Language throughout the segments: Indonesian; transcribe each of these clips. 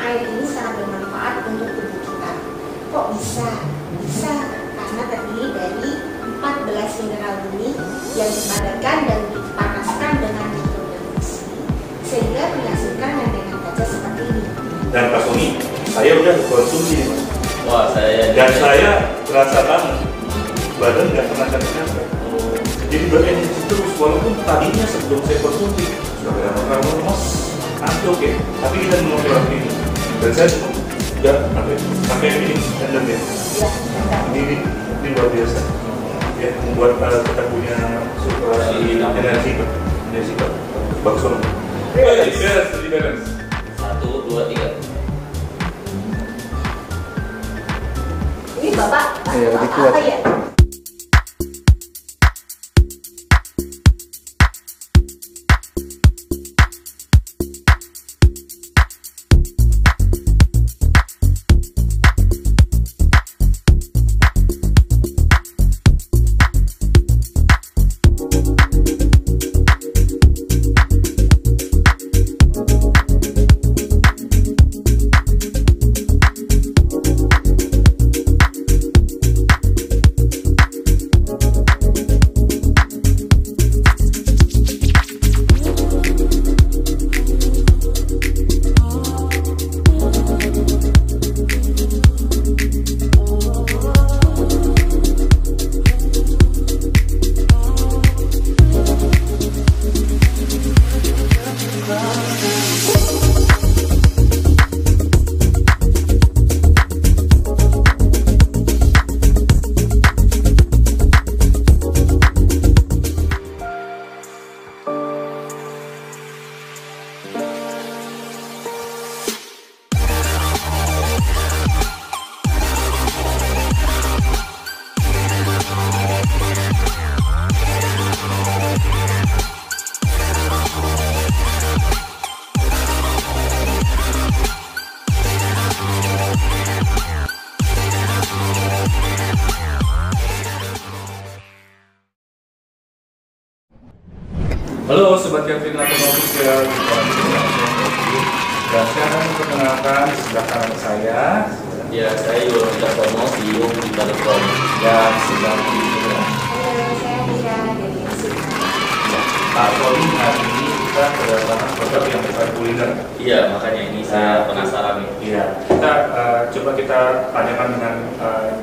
air ini sangat bermanfaat untuk tubuh kita. Kok bisa? Bisa karena terdiri dari 14 mineral bumi yang dipadatkan dan dipanaskan dengan metode fusi, sehingga menghasilkan rendengan kaca seperti ini. Dan Pak Sony, saya udah konsumsi, Mas. Wah, dan saya terasa banget badan nggak pernah capek-capek. Jadi berenergi terus, walaupun tadinya sebelum saya konsumsi sudah kadang-kadang lemas, antuk ya. Tapi kita mengolah ini, dan saya udah sampai ini tandem ya. Ini luar biasa. Ya, membuat kita punya energi bagus banget. Jadi balance. 1, 2, 3. Ini Bapak, lebih kuat. apa ya? Halo Sobat Kevin Official, dan saya akan memperkenalkan di sebelah kanan saya. Ya, saya Yono Jatono, CEO di Balekom. Dan sebelah kiri saya. Halo, saya Mira dari Mesir. Pak Tony, hari ini kita kedatangan produk yang bersifat kuliner. Iya, makanya ini saya penasaran nih. Iya, kita coba kita tanyakan dengan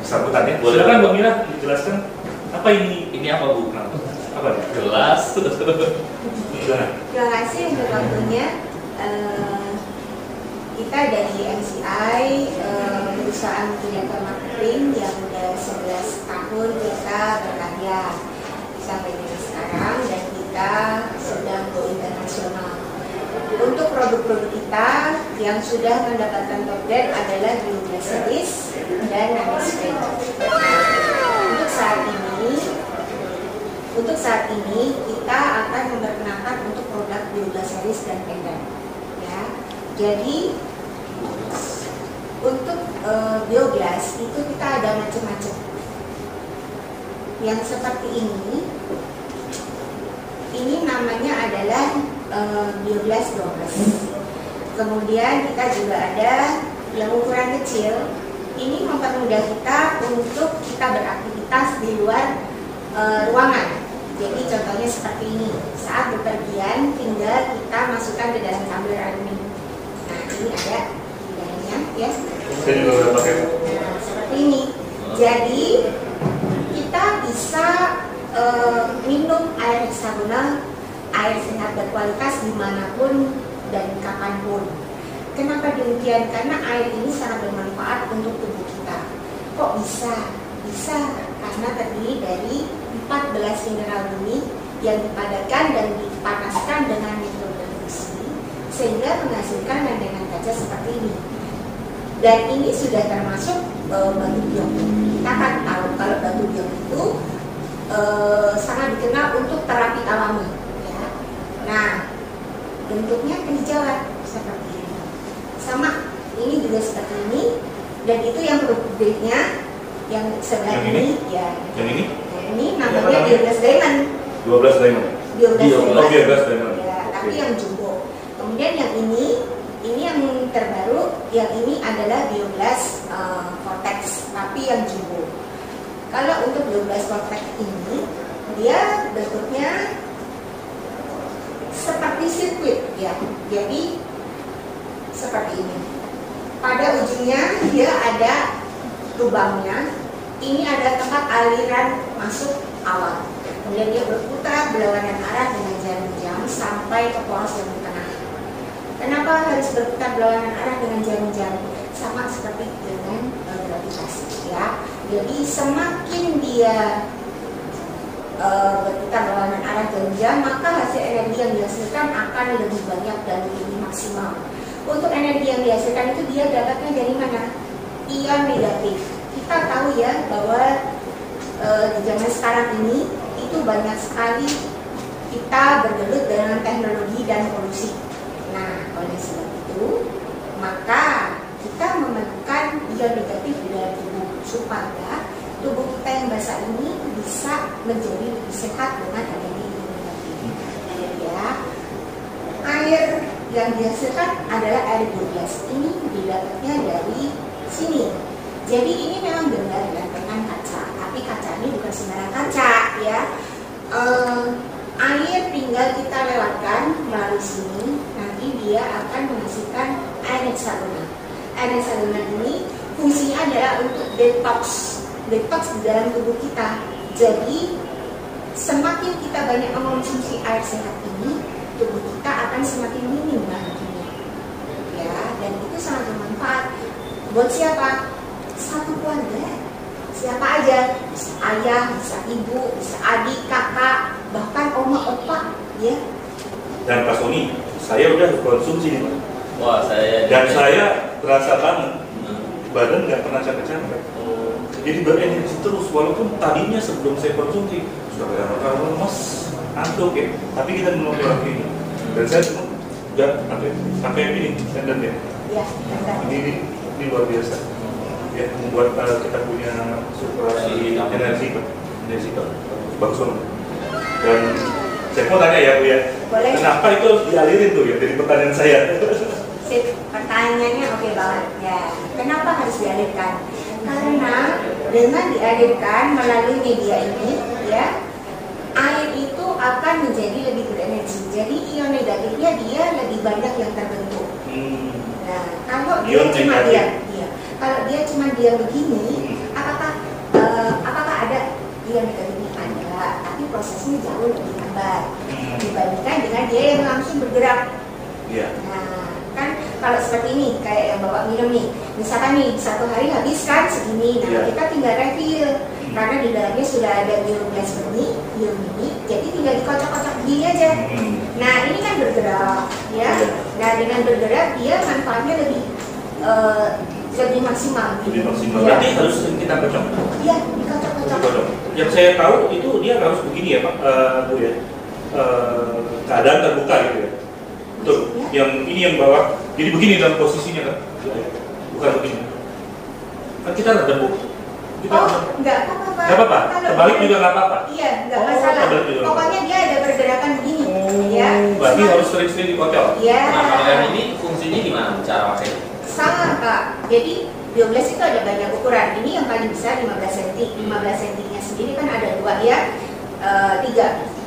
sambutannya. Boleh. Silakan Mbak Mira, dijelaskan apa ini? Ini apa, Bu? Apa nih? Gelas. Terima kasih untuk waktunya. Kita dari MCI, perusahaan digital marketing yang udah 11 tahun kita berkarya sampai dengan sekarang, dan kita sedang go internasional. Untuk produk-produk kita yang sudah mendapatkan top grade adalah Bioglas Series dan Nanisfree. Untuk saat ini kita akan memperkenalkan untuk produk Bioglas Series dan Pendant. Ya, jadi untuk Bioglas itu kita ada macam-macam. Yang seperti ini namanya adalah Bioglas 12. Kemudian kita juga ada yang ukuran kecil. Ini mempermudah kita untuk kita beraktivitas di luar ruangan. Jadi contohnya seperti ini. Saat bepergian tinggal kita masukkan ke dalam tumbler aluminium. Nah, ini ada di dalamnya ya. Saya juga udah pakai. Nah, seperti ini. Jadi kita bisa minum air heksagonal, air sehat berkualitas dimanapun dan kapanpun. Kenapa demikian? Karena air ini sangat bermanfaat untuk tubuh kita. Kok bisa? Bisa karena terdiri dari 14 mineral bumi yang dipadatkan dan dipanaskan dengan metode fusi, sehingga menghasilkan rendengan kaca seperti ini. Dan ini sudah termasuk batu biok. Kita kan tahu kalau batu biok itu sangat dikenal untuk terapi alami. Ya. Nah, bentuknya kehijauan seperti ini. Sama, ini juga seperti ini. Dan itu yang produknya yang sebelah ini, ya. Yang ini? Ini namanya Bioglas Diamond. 12 diamond. Bioglas Diamond. Ya, Oke. tapi yang jumbo. Kemudian yang ini yang terbaru, yang ini adalah bioblast cortex, tapi yang jumbo. Kalau untuk bioblast cortex ini, dia bentuknya seperti sirkuit ya. Jadi seperti ini. Pada ujungnya dia ada lubangnya. Ini ada tempat aliran masuk awal. Kemudian dia berputar berlawanan arah dengan jarum jam sampai ke poros yang di tengah. Kenapa harus berputar berlawanan arah dengan jarum jam? Sama seperti dengan gravitasi ya. Jadi semakin dia berputar berlawanan arah jarum jam, maka hasil energi yang dihasilkan akan lebih banyak dan lebih maksimal. Untuk energi yang dihasilkan itu dia dapatnya dari mana? Ion negatif. Kita tahu ya bahwa di zaman sekarang ini itu banyak sekali kita bergelut dengan teknologi dan polusi. Nah, oleh sebab itu, maka kita memerlukan ion negatif di dalam tubuh supaya tubuh kita yang basah ini bisa menjadi lebih sehat dengan energi ion negatif. Ya, air yang dihasilkan adalah air biogas. Ini didapatnya dari sini. Jadi ini memang benar dengan kaca, tapi kaca ini bukan sembarang kaca ya. Air tinggal kita lewatkan melalui sini, nanti dia akan menghasilkan air heksagonal. Air heksagonal ini fungsinya adalah untuk detox di dalam tubuh kita. Jadi semakin kita banyak mengonsumsi air sehat ini, tubuh kita akan semakin minim bahannya. Ya, dan itu sangat bermanfaat. Buat siapa? Satu keluarga. Siapa aja, bisa ayah, bisa ibu, bisa adik, kakak, bahkan oma, opa, ya. Dan Pak Sony, saya udah konsumsi nih Pak. Wah, Dan saya terasa banget, badan nggak pernah capek-capek. Jadi berenergi terus, walaupun tadinya sebelum saya konsumsi sudah kayak lemas, antuk ya. Tapi kita belum ini. Dan saya udah pakai ini standar ya. Ya, Ini luar biasa. Ya, membuat kita punya sirkulasi energi bagus banget. Dan saya mau tanya ya Bu ya, boleh. Kenapa itu harus dialirin tuh ya? Jadi pertanyaan saya. Sip, pertanyaannya oke banget ya. Kenapa harus dialirkan? Karena dengan dialirkan melalui media ini ya, air itu akan menjadi lebih berenergi. Jadi ion negatifnya dia lebih banyak yang terbentuk. Nah, kalau dia cuma diam, kalau dia cuma diam begini, apakah ada ion negatifnya? Ada, tapi prosesnya jauh lebih lambat dibandingkan dengan dia yang langsung bergerak. Nah, kan kalau seperti ini, kayak yang Bapak minum nih, misalkan nih satu hari habis kan segini, nah kita tinggal refill karena di dalamnya sudah ada biogas ion ini, jadi tinggal dikocok-kocok begini aja. Nah, ini kan bergerak, ya. Nah, dengan bergerak dia manfaatnya lebih maksimal. Lebih maksimal. Ya. Berarti harus kita kocok. Iya, dikocok-kocok. Yang saya tahu itu dia harus begini ya Pak, Bu ya. Keadaan terbuka gitu ya. Betul. Yang ini yang bawah, jadi begini dalam posisinya kan, bukan begini. Kan kita ada Bu. Nggak apa-apa. Nggak apa-apa. Kebalik juga nggak apa-apa. Iya, nggak masalah. Pokoknya dia ada pergerakan begini. Ya. Berarti harus sering-sering dikocok. Iya. Nah, kalau yang ini fungsinya gimana cara pakainya? Sama Kak. Jadi biogas itu ada banyak ukuran. Ini yang paling besar 15 cm. 15 cm-nya sendiri kan ada dua ya. 3.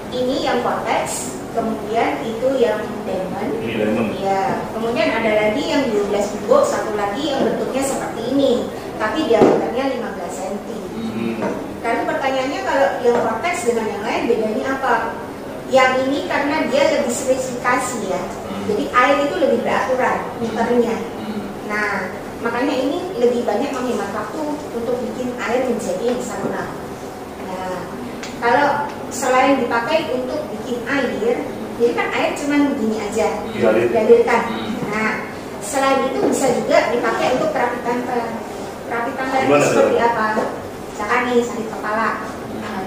Ini yang cortex, kemudian itu yang diamond. Ini diamond. Ya. Kemudian ada lagi yang 12 jumbo, satu lagi yang bentuknya seperti ini, tapi diameternya 15 cm. Lalu pertanyaannya kalau yang cortex dengan yang lain bedanya apa? Yang ini karena dia lebih spesifikasi ya. Jadi air itu lebih beraturan liternya. Nah, makanya ini lebih banyak menghemat waktu untuk bikin air menjadi heksagonal. Nah, kalau selain dipakai untuk bikin air, jadi kan air cuma begini aja, dialirkan. Nah, selain itu bisa juga dipakai untuk terapi tempel. Terapi tempel itu seperti apa? Misalkan nih sakit kepala,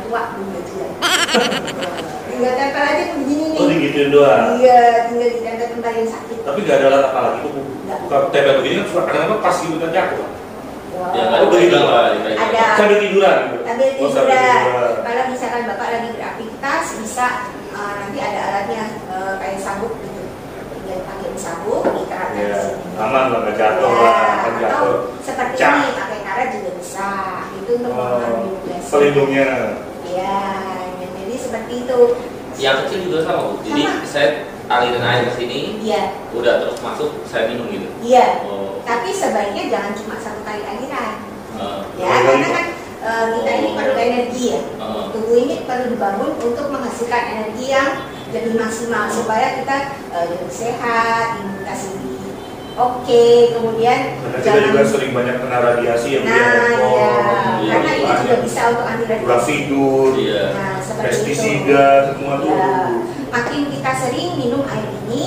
tua belum gajian. Tinggal tempel aja begini nih. Oh, digituin doang. Iya, tinggal ditempel tempat yang sakit. Tapi nggak ada alat apa lagi tuh Bu. Bukan tempel begini kan suka kadang-kadang pas gitu kan jatuh. Ya, nggak begitu lah. Ada. Sambil tiduran gitu. Sambil Oh, tiduran. Kalau misalkan Bapak lagi beraktivitas, bisa nanti ada alatnya kayak sabuk gitu. Tinggal pakai sabuk, dikerak dipasang Ya, di sini. aman lah, nggak jatuh Ya, lah, kan atau jatuh. seperti Cak. ini pakai karet juga bisa. Itu untuk mengaman gas. Pelindungnya. Ya, jadi seperti itu. Yang kecil juga sama Bu. Jadi Sama. saya alirin air ke sini, Iya, udah terus masuk, saya minum gitu. iya. Oh. Tapi sebaiknya jangan cuma satu kali aliran. eh, Ya, karena kan kita ini perlu energi ya. eh, Tubuh ini perlu dibangun untuk menghasilkan energi yang lebih maksimal supaya kita lebih sehat, imunitas lebih oke. Kemudian Karena kita juga sering banyak kena radiasi yang nah ya, iya, karena ini juga bisa untuk anti kurang radiasi. tidur, iya. Nah, seperti itu. pestisida, semua tuh. Ya, makin kita sering minum air ini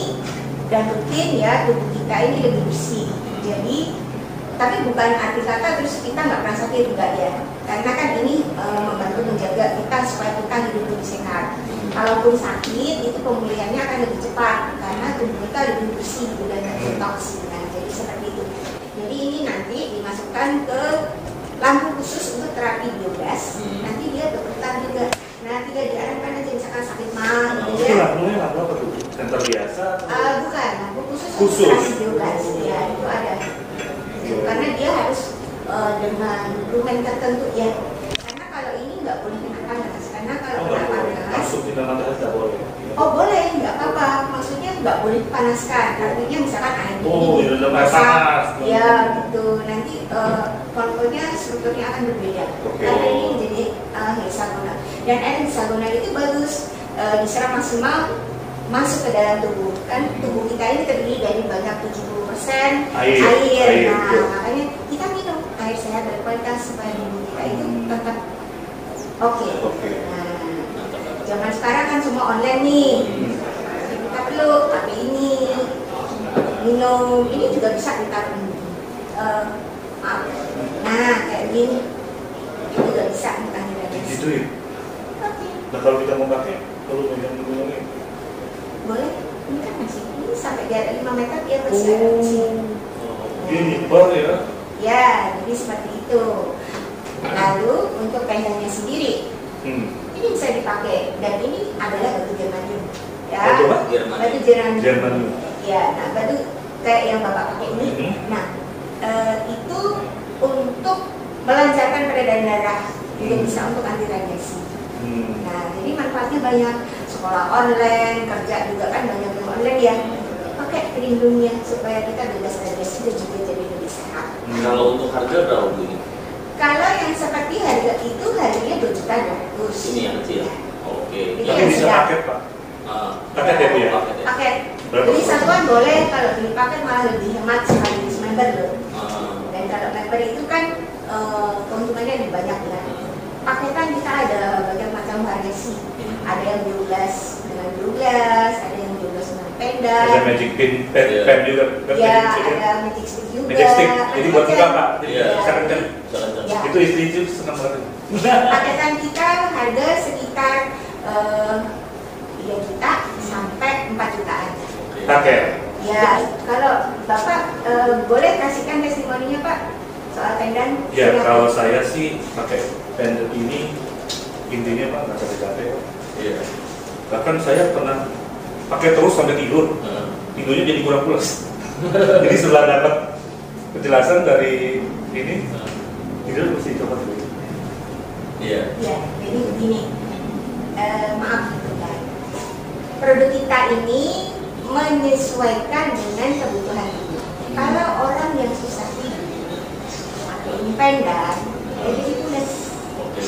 dan rutin ya, tubuh kita ini lebih bersih. Jadi, tapi bukan arti kata terus kita nggak pernah sakit, enggak ya. Karena kan ini membantu menjaga kita supaya kita hidup lebih sehat. Kalaupun sakit, itu pemulihannya akan lebih cepat karena tubuh kita lebih bersih dan tidak toksik. Nah, jadi seperti itu. Jadi ini nanti dimasukkan ke lampu khusus untuk terapi biogas. Nanti dia berputar juga. Nah, tidak diarahkan aja misalkan sakit mah, gitu Itu ya. lampunya lampu apa tuh? Senter biasa? Bukan, lampu khusus Khusus. untuk terapi biogas. Ya, itu ada. Karena dia harus dengan lumen tertentu ya. Karena kalau ini nggak boleh kena panas. Karena kalau Oh, kena nggak boleh. panas, Masuk di dalam matahari nggak boleh. oh boleh, nggak apa-apa. Maksudnya nggak boleh dipanaskan. Artinya misalkan air Oh, ini di dalam air masak, panas. ya gitu. Nanti konturnya strukturnya akan berbeda. Oke. Karena ini menjadi hexagonal. Dan air hexagonal itu bagus diserap maksimal masuk ke dalam tubuh. Kan tubuh kita ini terdiri dari banyak 70% Air. Nah, Betul. makanya kita minum air sehat berkualitas supaya tubuh kita itu tetap oke. Oke. Nah, zaman sekarang kan semua online nih. Kita perlu pakai ini, minum. Ini juga bisa ditaruh di maaf. Nah, kayak gini. Ini juga bisa ditaruh di Gitu ya. Oke, Nah kalau kita mau pakai, kalau minum-minumnya. boleh. Ini kan masih ini sampai jarak 5 meter dia masih ada di sini. Ini nipper ya. Ya, jadi seperti itu. Lalu untuk pendangnya sendiri, ini bisa dipakai dan ini adalah batu germanium. Ya, Batu apa? batu germanium. Germanium. Ya, nah batu kayak yang bapak pakai ini. Mhm. Nah, itu untuk melancarkan peredaran darah, juga bisa untuk anti radiasi. Nah, jadi manfaatnya banyak. Sekolah online, kerja juga kan banyak yang online ya. Pakai pelindungnya supaya kita bebas radiasi dan juga jadi lebih sehat. Kalau untuk harga berapa Bu ini? Kalau yang seperti harga itu harganya 2.200.000. Ini yang kecil. Oke. Ini Tapi yang bisa sedang. paket pak. Ah, Paket ya bu ya. paket ya. Paket. Berapa? Beli satuan boleh, kalau beli paket malah lebih hemat sekaligus member loh. Ah, Dan kalau member itu kan keuntungannya lebih banyak ya. Paketan kita ada banyak macam variasi. Ada yang 12 dengan 12, ada yang 12 dengan penda. Ada magic pin, pen, Iya. pen juga. Kan Ya, magic stick ya? ada magic stick juga. Magic stick. Jadi buat buka pak. Jadi Iya. bisa kenceng. Jalan-jalan. Ya. Itu istri itu senang banget. Paketan kita harga sekitar 3 juta sampai 4 jutaan. Oke. Paket. Ya, kalau Bapak boleh kasihkan testimoninya Pak soal pendan? Ya Silakan. kalau saya sih pakai pen ini intinya pak nggak capek-capek pak. Iya. Bahkan saya pernah pakai terus sampai tidur. Ah, Tidurnya jadi kurang pulas. Jadi setelah dapat penjelasan dari ini, ah. tidur mesti coba dulu. Iya. Ya, jadi begini. Maaf kan. Produk kita ini menyesuaikan dengan kebutuhan tubuh. Kalau orang yang susah tidur pakai ini pendan, jadi pulas. Oke.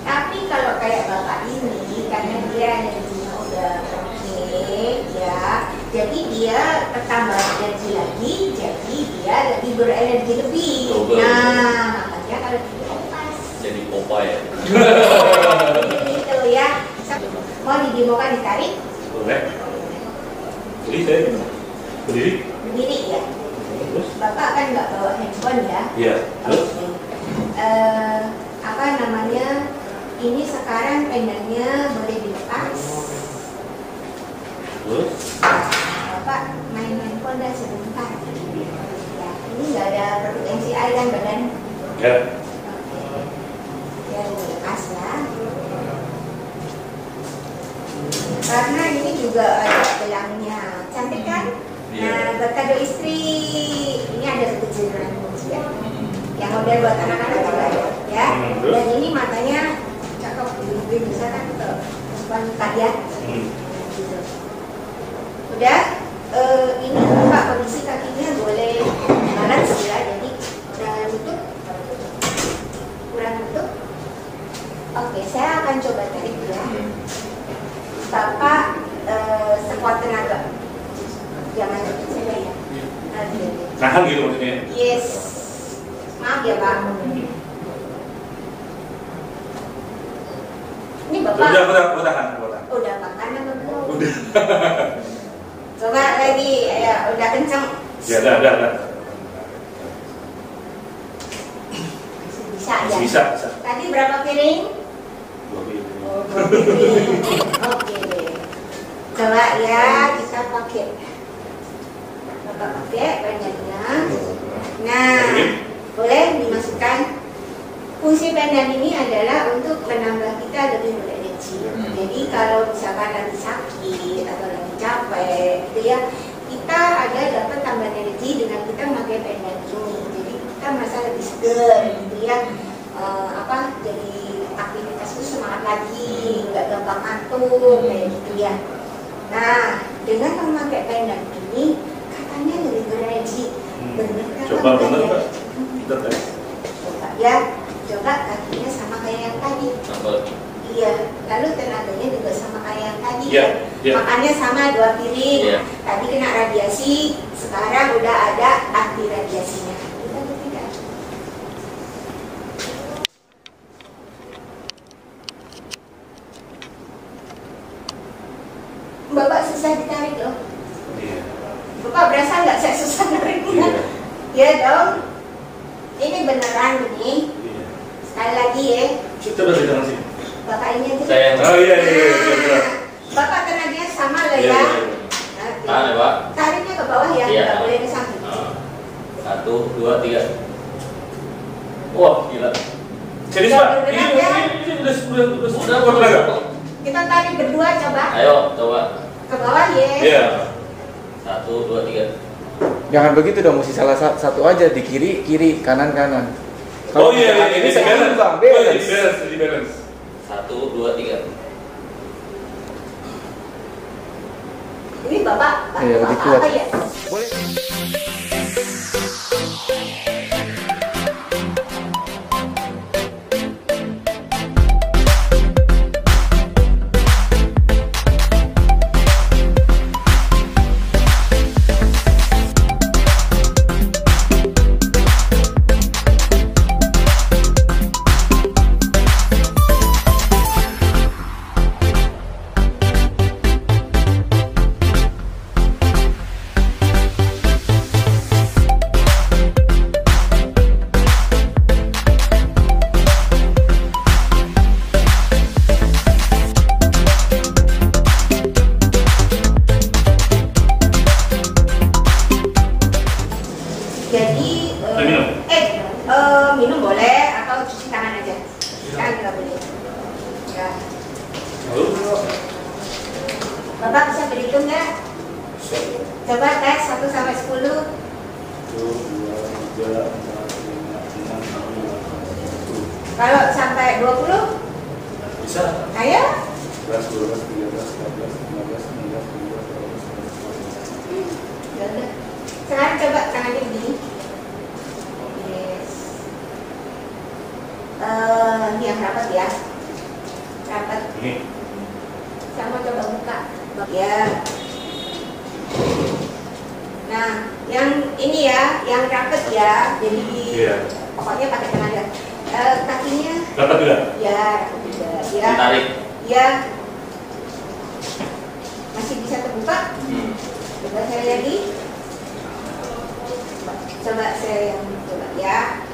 Tapi kalau kayak bapak ini, karena dia energinya udah oke, ya, jadi dia tertambah energi lagi, jadi dia lebih berenergi lebih. Double. Nah, makanya kalau gitu pas. Jadi Popeye. Jadi gitu ya. Mau didemokan ditarik, Boleh. Jadi saya gimana? Berdiri. berdiri ya. Terus? Bapak kan nggak bawa handphone ya. Iya. Terus? Oke. Apa namanya? Ini sekarang pendangnya boleh dilepas. Terus? Bapak main handphone dan sebentar. Ya, ini nggak ada produk NCI kan badan. Ya. Oke. Ya dilepas ya. Karena ini juga ada gelangnya, cantik kan? Iya. Nah buat kado istri. Ini ada kejujuran ya. Yang model buat anak-anak juga ada ya. Dan ini matanya cakep, bisa kan wanita ya. Gitu. Udah, ini Pak kondisi kakinya boleh balance ya, jadi kurang nutup. Oke, saya akan coba tarik ya. Bapak sekuat tenaga, jangan sakit saya ya. Nahan gitu maksudnya? Yes, maaf ya Pak. Ini Bapak udah makan apa belum? Udah. Coba lagi, ya udah kenceng. Ya, udah. Bisa ya? Bisa. Tadi berapa piring? 2 piring. Oh, 2 piring. Oke. Coba ya, kita pakai. Bapak pakai pendannya. Nah, boleh dimasukkan. Fungsi pendan ini adalah untuk menambah kita lebih berenergi. Jadi kalau misalkan lagi sakit atau lagi capek, gitu ya, kita ada dapat tambahan energi dengan kita memakai pendan ini. Jadi kita merasa lebih segar, gitu ya. Jadi aktivitas itu semangat lagi, nggak gampang ngantuk, kayak gitu ya. Nah, dengan memakai pendan ini katanya lebih berenergi. Benar kan? Coba benar Pak? Kita tes. Coba ya, coba kakinya sama kayak yang tadi. Iya, lalu tenaganya juga sama kayak yang tadi. Ya. Makannya sama 2 piring. Ya. Tadi kena radiasi, sekarang udah ada anti radiasinya. Kita tidak. Bapak susah ditarik loh. Iya. Bapak berasa nggak saya susah nariknya? Iya dong. Ini beneran nih. Iya. Sekali lagi ya. Coba di tangan sini. Bapak ini aja. Saya yang Oh iya. Bapak tenaganya sama lah Iya, ya. iya. tahan ya Pak. Tariknya ke bawah ya, Iya. nggak boleh ke samping. 1, 2, 3. Wah, gila. Serius Pak? Ini udah kuat tenaga. Kita tarik berdua coba. Ayo, coba. Ke bawah ya. Iya. 1, 2, 3. Jangan begitu dong, mesti salah satu aja, di kiri, kanan. Oh iya, ini di saya balance. juga Oh iya, balance. di balance. 1, 2, 3. Ini Bapak, Iya, lebih Bapak kuat. apa ya? Boleh. Jadi, Minum? minum boleh atau cuci tangan aja. Kan nggak boleh. Ya. Lalu? Bapak bisa berhitung nggak? Coba tes 1 sampai 10. 1, 2, 3, 4, 5, 6, 7. Kalau sampai 20, Bisa. ayo. 11, 12, 13, 14, 15, 16, 17, 18, 19. Ya udah. Sekarang coba tangannya begini. Yes. Yang rapat ya. Rapat. Ini. Saya mau coba buka. Ya. Nah, yang ini ya, yang rapat ya. Jadi Iya. pokoknya pakai tenaga. Kakinya Dapat juga? ya, rapat juga. Ya. Tarik. Ya. Masih bisa terbuka? Coba saya lagi. Coba saya yang coba ya.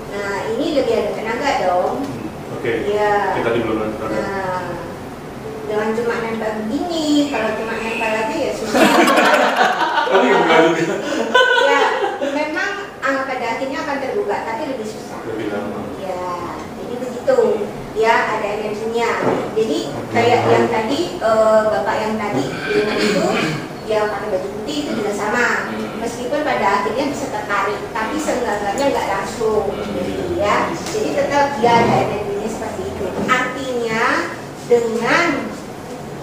Nah, ini lebih ada tenaga dong. Oke. Ya. Kita di belum lanjut. Nah, jangan cuma nempel begini. Kalau cuma nempel aja ya susah. Tapi buka dulu. Ya, memang pada akhirnya akan terbuka, tapi lebih susah. Lebih lama. Ya, jadi begitu. Ya, ada energinya. Jadi kayak yang tadi, bapak yang tadi itu dia pakai baju putih itu juga sama. Meskipun pada akhirnya bisa tertarik, tapi seenggaknya nggak langsung, ya. Jadi tetap dia ada energinya seperti itu. Artinya dengan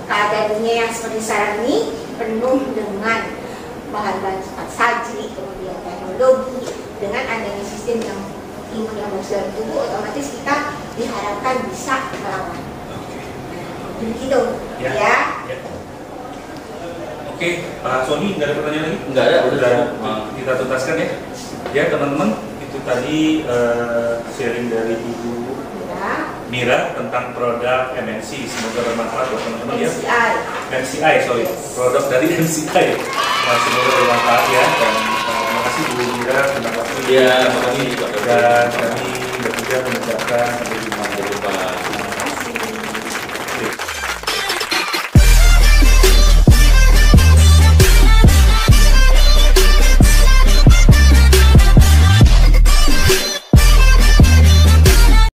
keadaan dunia yang seperti sekarang ini penuh dengan bahan-bahan cepat saji, kemudian teknologi, dengan adanya sistem yang imun yang bagus dalam tubuh, otomatis kita diharapkan bisa melawan. Begitu, ya. Oke, Pak Sony, nggak ada pertanyaan lagi? Nggak ada, udah. Kita tuntaskan ya. Ya teman-teman, itu tadi sharing dari Ibu Mira tentang produk MNC. Semoga bermanfaat buat teman-teman ya. MCI, sorry. Produk dari MCI. Nah, semoga bermanfaat ya. Dan terima kasih Bu Mira, terima kasih. Ya, terima kasih. Dan kami bertiga mengucapkan sampai jumpa.